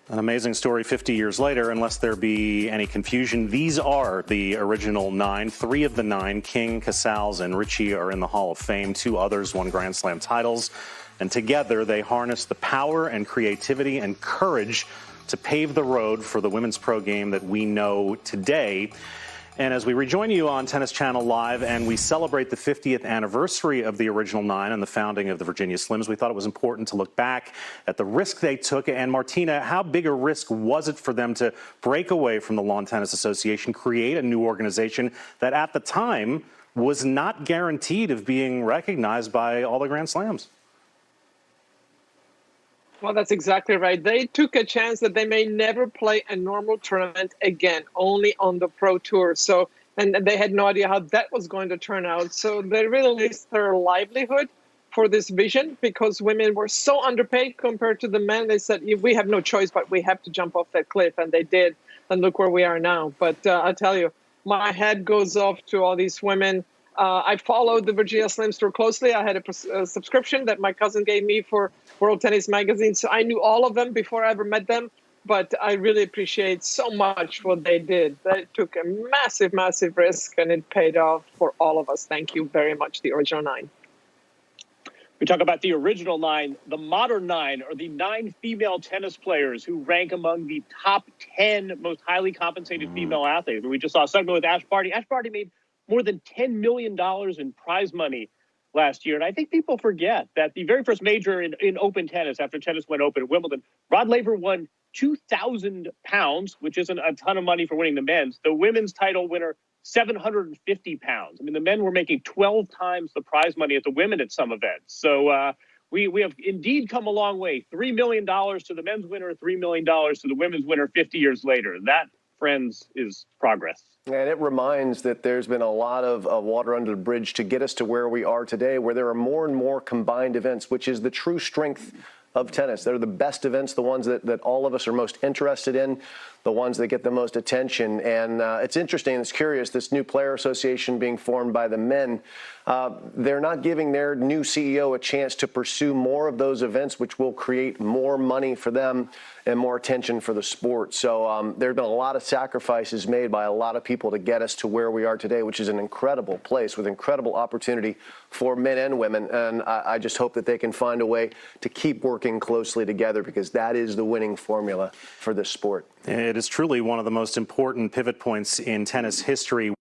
An amazing story 50 years later, unless there be any confusion. These are the original 9. 3 of the 9, King, Casals, and Richie, are in the Hall of Fame. 2 others won Grand Slam titles. And together they harness the power and creativity and courage to pave the road for the women's pro game that we know today. And as we rejoin you on Tennis Channel Live and we celebrate the 50th anniversary of the original 9 and the founding of the Virginia Slims, we thought it was important to look back at the risk they took. And Martina, how big a risk was it for them to break away from the Lawn Tennis Association, create a new organization that at the time was not guaranteed of being recognized by all the Grand Slams? Well, that's exactly right. They took a chance that they may never play a normal tournament again, only on the Pro Tour. So, and they had no idea how that was going to turn out. So they really risked their livelihood for this vision because women were so underpaid compared to the men. They said, we have no choice, but we have to jump off that cliff. And they did. And look where we are now. But I tell you, my head goes off to all these women. I followed the Virginia Slims Tour closely. I had a subscription that my cousin gave me for World Tennis Magazine, so I knew all of them before I ever met them. But I really appreciate so much what they did. They took a massive, massive risk, and it paid off for all of us. Thank you very much, the original 9. We talk about the original 9. The modern 9 are the 9 female tennis players who rank among the top 10 most highly compensated female athletes. We just saw a segment with Ash Barty. Ash Barty made more than $10 million in prize money last year. And I think people forget that the very first major in open tennis, after tennis went open at Wimbledon, Rod Laver won £2,000, which isn't a ton of money for winning the men's. The women's title winner, £750. I mean, the men were making 12 times the prize money at the women at some events. So we have indeed come a long way. $3 million to the men's winner, $3 million to the women's winner 50 years later. That, friends, is progress. And it reminds that there's been a lot of water under the bridge to get us to where we are today, where there are more and more combined events, which is the true strength of tennis. They're the best events, the ones that all of us are most interested in, the ones that get the most attention. And it's interesting, it's curious, this new player association being formed by the men, they're not giving their new CEO a chance to pursue more of those events, which will create more money for them and more attention for the sport. So there have been a lot of sacrifices made by a lot of people to get us to where we are today, which is an incredible place with incredible opportunity for men and women. And I just hope that they can find a way to keep working closely together, because that is the winning formula for this sport. It is truly one of the most important pivot points in tennis history.